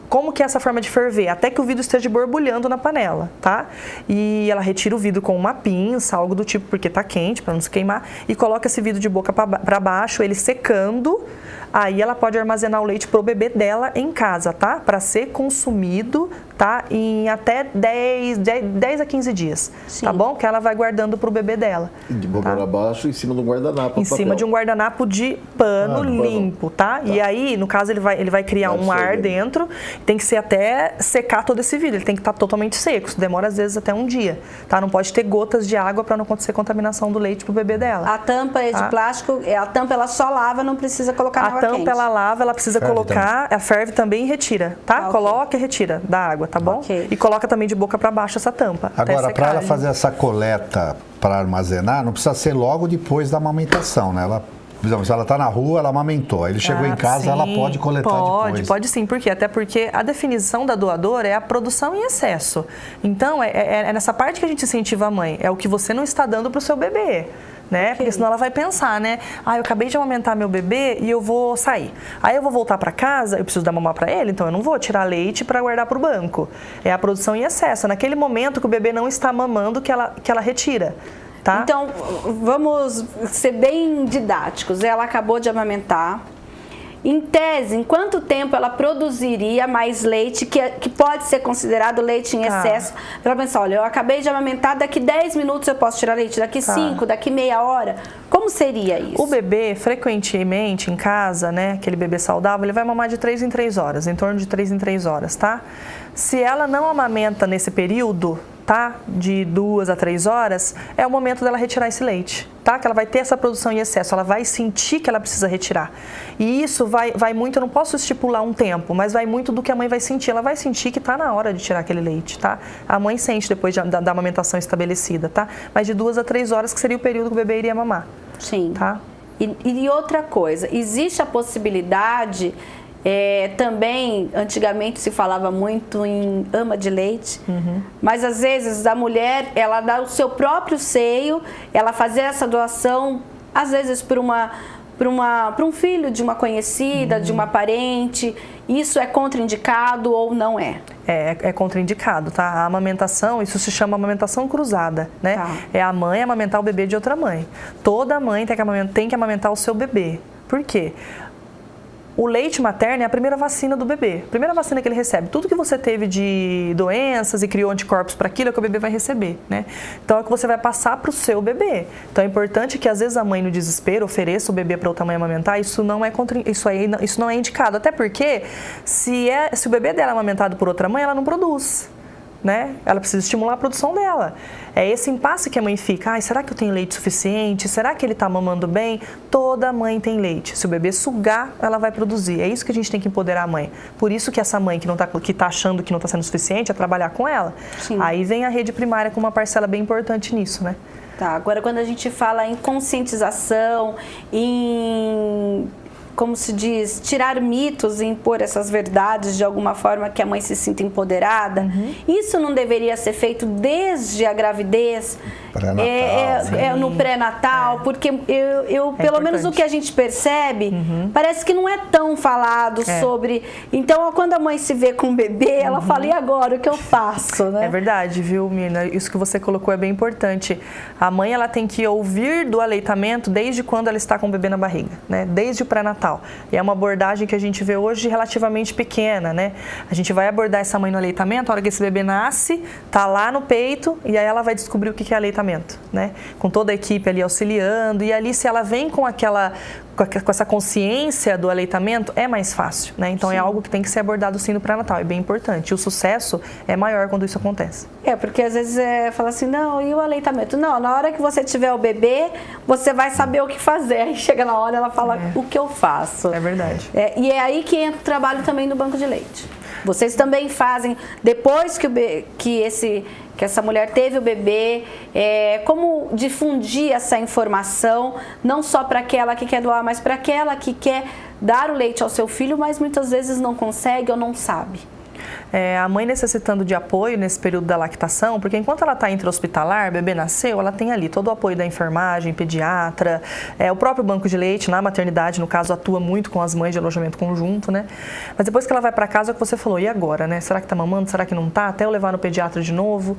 Speaker 4: Como que é essa forma de ferver? Até que o vidro esteja borbulhando na panela, tá? E ela retira o vidro com uma pinça, algo do tipo, porque tá quente, para não se queimar, e coloca esse vidro de boca para baixo, ele secando, aí ela pode armazenar o leite pro bebê dela em casa, tá? Para ser consumido, tá? Em até 10 a 15 dias, sim, tá bom? Que ela vai guardando pro bebê dela.
Speaker 3: De boca para baixo, em cima de um guardanapo.
Speaker 4: Em cima de um guardanapo de pano limpo, tá? E aí, no caso, ele vai criar um ar dentro, tem que ser até secar todo esse vidro, ele tem que estar totalmente seco, isso demora às vezes até um dia, tá? Não pode ter gotas de água para não acontecer contaminação do leite pro bebê dela.
Speaker 1: A tampa é de plástico, a tampa ela só lava, não precisa colocar na água quente.
Speaker 4: A tampa ela lava, ela precisa colocar, ela ferve também e retira, tá? Okay. Coloca e retira da água, tá bom? Okay. E coloca também de boca para baixo essa tampa.
Speaker 2: Agora, para ela fazer essa coleta para armazenar, não precisa ser logo depois da amamentação, né? Ela, por exemplo, se ela está na rua, ela amamentou, ele chegou em casa, sim, ela pode coletar depois.
Speaker 4: Pode sim, por quê? Até porque a definição da doadora é a produção em excesso. Então, é nessa parte que a gente incentiva a mãe, é o que você não está dando para o seu bebê. Né? Okay. Porque senão ela vai pensar, né? Eu acabei de amamentar meu bebê e eu vou sair. Aí eu vou voltar para casa, eu preciso dar mamar para ele, então eu não vou tirar leite para guardar para o banco. É a produção em excesso. É naquele momento que o bebê não está mamando que ela retira. Tá?
Speaker 1: Então, vamos ser bem didáticos. Ela acabou de amamentar. Em tese, em quanto tempo ela produziria mais leite, que pode ser considerado leite em excesso? Para ela pensar, olha, eu acabei de amamentar, daqui 10 minutos eu posso tirar leite, daqui 5, daqui meia hora. Como seria isso?
Speaker 4: O bebê, frequentemente, em casa, né, aquele bebê saudável, ele vai mamar de 3 em 3 horas, em torno de 3 em 3 horas, tá? Se ela não amamenta nesse período, tá, de 2 a 3 horas, é o momento dela retirar esse leite, tá? Que ela vai ter essa produção em excesso, ela vai sentir que ela precisa retirar. E isso vai muito, eu não posso estipular um tempo, mas vai muito do que a mãe vai sentir. Ela vai sentir que tá na hora de tirar aquele leite, tá? A mãe sente depois da amamentação estabelecida, tá? Mas de 2 a 3 horas que seria o período que o bebê iria mamar.
Speaker 1: Sim.
Speaker 4: Tá?
Speaker 1: E outra coisa, existe a possibilidade... também, antigamente se falava muito em ama de leite, mas às vezes a mulher, ela dá o seu próprio seio, ela fazer essa doação, às vezes para um filho de uma conhecida, de uma parente, isso é contraindicado ou não é?
Speaker 4: É contraindicado, tá? A amamentação, isso se chama amamentação cruzada, né? Tá. É a mãe amamentar o bebê de outra mãe. Toda mãe tem que amamentar o seu bebê. Por quê? O leite materno é a primeira vacina do bebê, a primeira vacina que ele recebe. Tudo que você teve de doenças e criou anticorpos para aquilo é que o bebê vai receber, né? Então é o que você vai passar para o seu bebê. Então é importante que às vezes a mãe no desespero ofereça o bebê para outra mãe amamentar, isso não é indicado. Até porque se o bebê dela é amamentado por outra mãe, ela não produz. Né? Ela precisa estimular a produção dela. É esse impasse que a mãe fica, será que eu tenho leite suficiente? Será que ele está mamando bem? Toda mãe tem leite. Se o bebê sugar, ela vai produzir. É isso que a gente tem que empoderar a mãe. Por isso que essa mãe que tá achando que não está sendo suficiente é trabalhar com ela. Sim. Aí vem a rede primária com uma parcela bem importante nisso, né?
Speaker 1: Tá, agora quando a gente fala em conscientização, em como se diz, tirar mitos e impor essas verdades de alguma forma que a mãe se sinta empoderada. Isso não deveria ser feito desde a gravidez, no pré-natal, porque pelo menos o que a gente percebe, parece que não é tão falado sobre. Então, quando a mãe se vê com o bebê, ela fala, e agora, o que eu faço? Né?
Speaker 4: É verdade, viu, Mirna? Isso que você colocou é bem importante. A mãe, ela tem que ouvir do aleitamento desde quando ela está com o bebê na barriga, né? Desde o pré-natal. E é uma abordagem que a gente vê hoje relativamente pequena, né? A gente vai abordar essa mãe no aleitamento, a hora que esse bebê nasce, tá lá no peito, e aí ela vai descobrir o que é aleitamento, né? Com toda a equipe ali auxiliando, e ali se ela vem com essa consciência do aleitamento, é mais fácil, né? Então é algo que tem que ser abordado sim no pré-natal, é bem importante. E o sucesso é maior quando isso acontece.
Speaker 1: Porque às vezes fala assim, não, e o aleitamento? Não, na hora que você tiver o bebê, você vai saber o que fazer. Aí chega na hora, ela fala, o que eu faço?
Speaker 4: É verdade.
Speaker 1: E é aí que entra o trabalho também no banco de leite. Vocês também fazem, depois que essa mulher teve o bebê, como difundir essa informação, não só para aquela que quer doar, mas para aquela que quer dar o leite ao seu filho, mas muitas vezes não consegue ou não sabe.
Speaker 4: A mãe necessitando de apoio nesse período da lactação, porque enquanto ela está intra-hospitalar, o bebê nasceu, ela tem ali todo o apoio da enfermagem, pediatra, o próprio banco de leite na maternidade, no caso, atua muito com as mães de alojamento conjunto, né? Mas depois que ela vai para casa, é o que você falou, e agora, né? Será que está mamando? Será que não está? Até eu levar no pediatra de novo.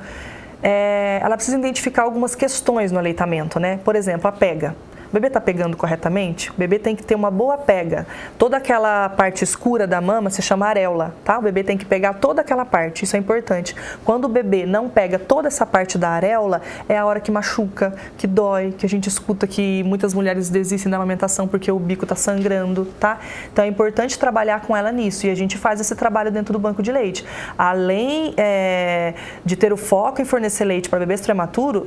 Speaker 4: Ela precisa identificar algumas questões no aleitamento, né? Por exemplo, a pega. O bebê está pegando corretamente? O bebê tem que ter uma boa pega. Toda aquela parte escura da mama se chama areola, tá? O bebê tem que pegar toda aquela parte, isso é importante. Quando o bebê não pega toda essa parte da areola, é a hora que machuca, que dói, que a gente escuta que muitas mulheres desistem da amamentação porque o bico está sangrando, tá? Então é importante trabalhar com ela nisso e a gente faz esse trabalho dentro do banco de leite. Além de ter o foco em fornecer leite para bebês prematuros,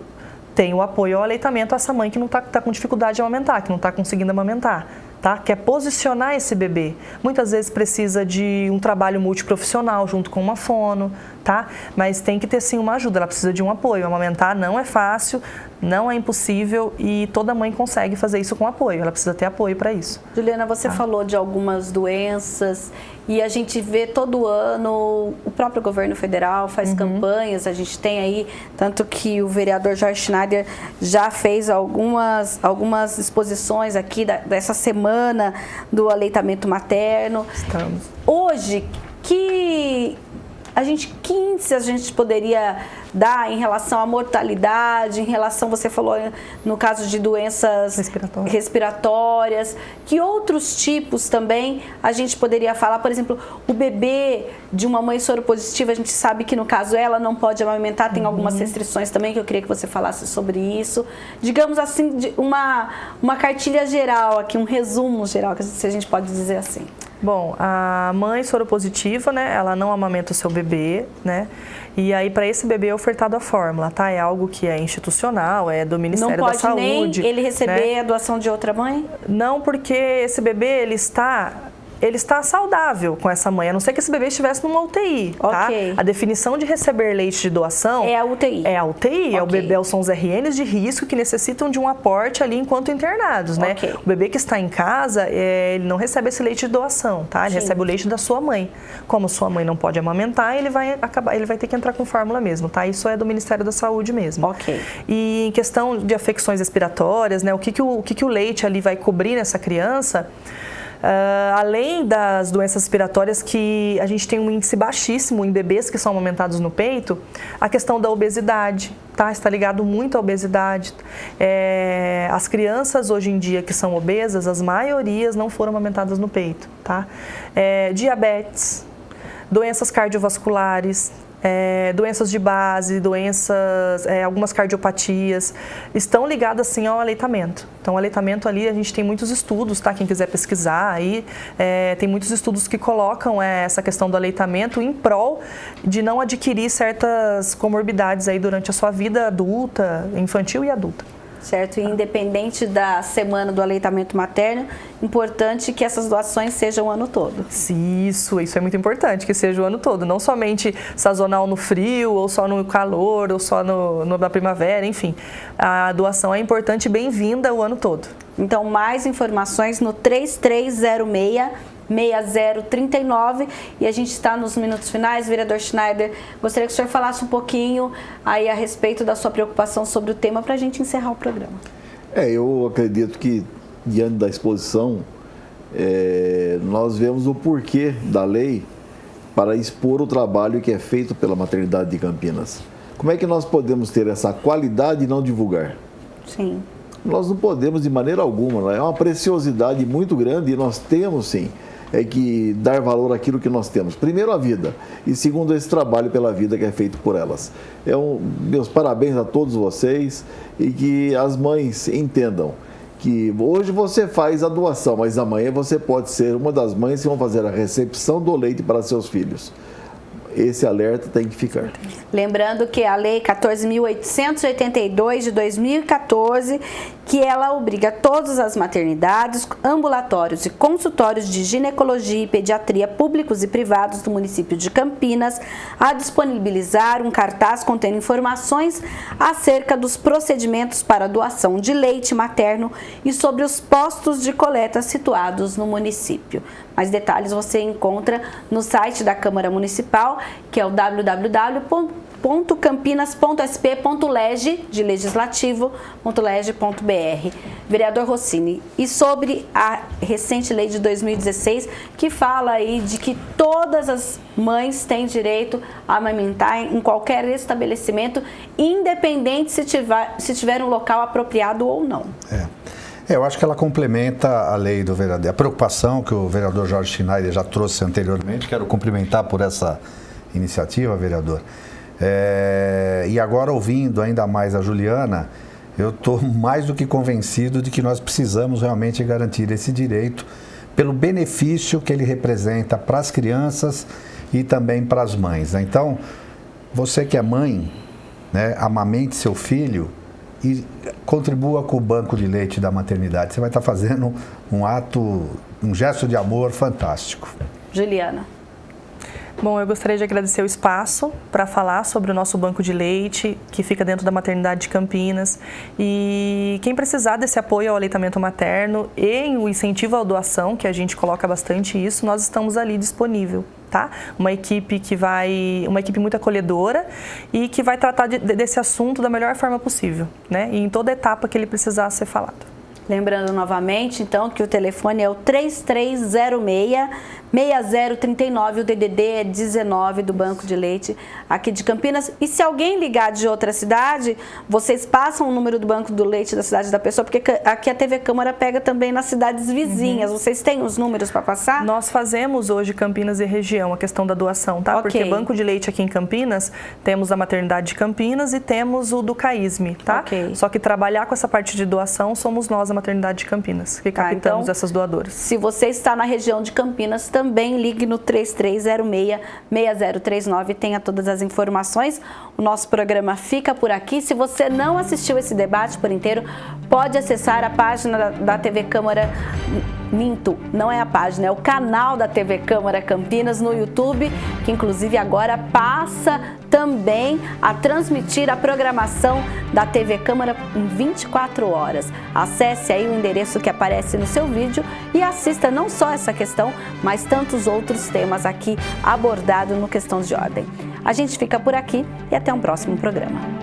Speaker 4: tem o apoio ao aleitamento a essa mãe que não está com dificuldade de amamentar, que não está conseguindo amamentar, tá? Quer posicionar esse bebê. Muitas vezes precisa de um trabalho multiprofissional junto com uma fono, tá? Mas tem que ter sim uma ajuda, ela precisa de um apoio. Amamentar não é fácil, não é impossível e toda mãe consegue fazer isso com apoio, ela precisa ter apoio para isso.
Speaker 1: Juliana, você falou de algumas doenças e a gente vê todo ano, o próprio governo federal faz campanhas, a gente tem aí, tanto que o vereador Jorge Schneider já fez algumas exposições aqui dessa semana do aleitamento materno.
Speaker 4: Estamos.
Speaker 1: Hoje, que índice a gente poderia dar em relação à mortalidade, em relação, você falou no caso de doenças respiratórias, que outros tipos também a gente poderia falar? Por exemplo, o bebê de uma mãe soropositiva, a gente sabe que no caso ela não pode amamentar, tem algumas restrições também que eu queria que você falasse sobre isso. Digamos assim, uma cartilha geral aqui, um resumo geral, se a gente pode dizer assim.
Speaker 4: Bom, a mãe soropositiva, né, ela não amamenta o seu bebê, né, e aí para esse bebê é ofertado a fórmula, tá? É algo que é institucional, é do Ministério da Saúde.
Speaker 1: Não pode nem ele receber, né, a doação de outra mãe?
Speaker 4: Não, porque esse bebê, ele está saudável com essa mãe, a não ser que esse bebê estivesse numa UTI, tá? A definição de receber leite de doação...
Speaker 1: É a UTI.
Speaker 4: É a UTI, é o bebê, são os RNs de risco que necessitam de um aporte ali enquanto internados, né? O bebê que está em casa, ele não recebe esse leite de doação, tá? Ele recebe o leite da sua mãe. Como sua mãe não pode amamentar, ele vai ter que entrar com fórmula mesmo, tá? Isso é do Ministério da Saúde mesmo. E em questão de afecções respiratórias, né? O que o leite ali vai cobrir nessa criança... além das doenças respiratórias, que a gente tem um índice baixíssimo em bebês que são amamentados no peito, a questão da obesidade, tá? Está ligado muito à obesidade. As crianças hoje em dia que são obesas, as maiorias não foram amamentadas no peito, tá? Diabetes, doenças cardiovasculares, doenças de base, algumas cardiopatias, estão ligadas sim ao aleitamento. Então, o aleitamento ali, a gente tem muitos estudos, tá? Quem quiser pesquisar aí, tem muitos estudos que colocam essa questão do aleitamento em prol de não adquirir certas comorbidades aí durante a sua vida adulta, infantil e adulta.
Speaker 1: Certo, e independente da semana do aleitamento materno, importante que essas doações sejam o ano todo.
Speaker 4: Isso é muito importante, que seja o ano todo, não somente sazonal no frio, ou só no calor, ou só na primavera, enfim. A doação é importante e bem-vinda o ano todo.
Speaker 1: Então, mais informações no 3306-6039 e a gente está nos minutos finais. Vereador Schneider, gostaria que o senhor falasse um pouquinho aí a respeito da sua preocupação sobre o tema para a gente encerrar o programa.
Speaker 3: Eu acredito que, diante da exposição, nós vemos o porquê da lei para expor o trabalho que é feito pela maternidade de Campinas. Como é que nós podemos ter essa qualidade e não divulgar?
Speaker 1: Sim.
Speaker 3: Nós não podemos de maneira alguma, é uma preciosidade muito grande e nós temos sim que dar valor àquilo que nós temos. Primeiro, a vida, e segundo, esse trabalho pela vida que é feito por elas. Meus parabéns a todos vocês e que as mães entendam que hoje você faz a doação, mas amanhã você pode ser uma das mães que vão fazer a recepção do leite para seus filhos. Esse alerta tem que ficar.
Speaker 1: Lembrando que a Lei 14.882 de 2014, que ela obriga todas as maternidades, ambulatórios e consultórios de ginecologia e pediatria públicos e privados do município de Campinas a disponibilizar um cartaz contendo informações acerca dos procedimentos para doação de leite materno e sobre os postos de coleta situados no município. Mais detalhes você encontra no site da Câmara Municipal, que é o www.campinas.sp.leg de legislativo.leg.br. Vereador Rossini, e sobre a recente lei de 2016, que fala aí de que todas as mães têm direito a amamentar em qualquer estabelecimento, independente se tiver um local apropriado ou não.
Speaker 2: Eu acho que ela complementa a lei do vereador. A preocupação que o vereador Jorge Schneider já trouxe anteriormente, quero cumprimentar por essa iniciativa, vereador. E agora, ouvindo ainda mais a Juliana, eu estou mais do que convencido de que nós precisamos realmente garantir esse direito pelo benefício que ele representa para as crianças e também para as mães, né? Então, você que é mãe, né, amamente seu filho e contribua com o banco de leite da maternidade. Você vai estar fazendo um gesto de amor fantástico.
Speaker 1: Juliana.
Speaker 4: Bom, eu gostaria de agradecer o espaço para falar sobre o nosso banco de leite, que fica dentro da maternidade de Campinas. E quem precisar desse apoio ao aleitamento materno e o incentivo à doação, que a gente coloca bastante isso, nós estamos ali disponível, tá? Uma equipe muito acolhedora e que vai tratar desse assunto da melhor forma possível, né? E em toda etapa que ele precisar ser falado.
Speaker 1: Lembrando novamente, então, que o telefone é o 3306-6039, o DDD é 19 do Banco de Leite aqui de Campinas. E se alguém ligar de outra cidade, vocês passam o número do Banco do Leite da cidade da pessoa, porque aqui a TV Câmara pega também nas cidades vizinhas. Vocês têm os números para passar?
Speaker 4: Nós fazemos hoje Campinas e região, a questão da doação, tá?
Speaker 1: Okay.
Speaker 4: Porque Banco de Leite aqui em Campinas, temos a maternidade de Campinas e temos o do CAISME, tá?
Speaker 1: Okay.
Speaker 4: Só que trabalhar com essa parte de doação, somos nós, a maternidade de Campinas, que captamos
Speaker 1: então,
Speaker 4: essas doadoras.
Speaker 1: Se você está na região de Campinas, também ligue no 3306-6039 e tenha todas as informações. O nosso programa fica por aqui. Se você não assistiu esse debate por inteiro, pode acessar a página da TV Câmara. Minto, não é a página, é o canal da TV Câmara Campinas no YouTube, que inclusive agora passa também a transmitir a programação da TV Câmara em 24 horas. Acesse aí o endereço que aparece no seu vídeo e assista não só essa questão, mas tantos outros temas aqui abordados no Questões de Ordem. A gente fica por aqui e até um próximo programa.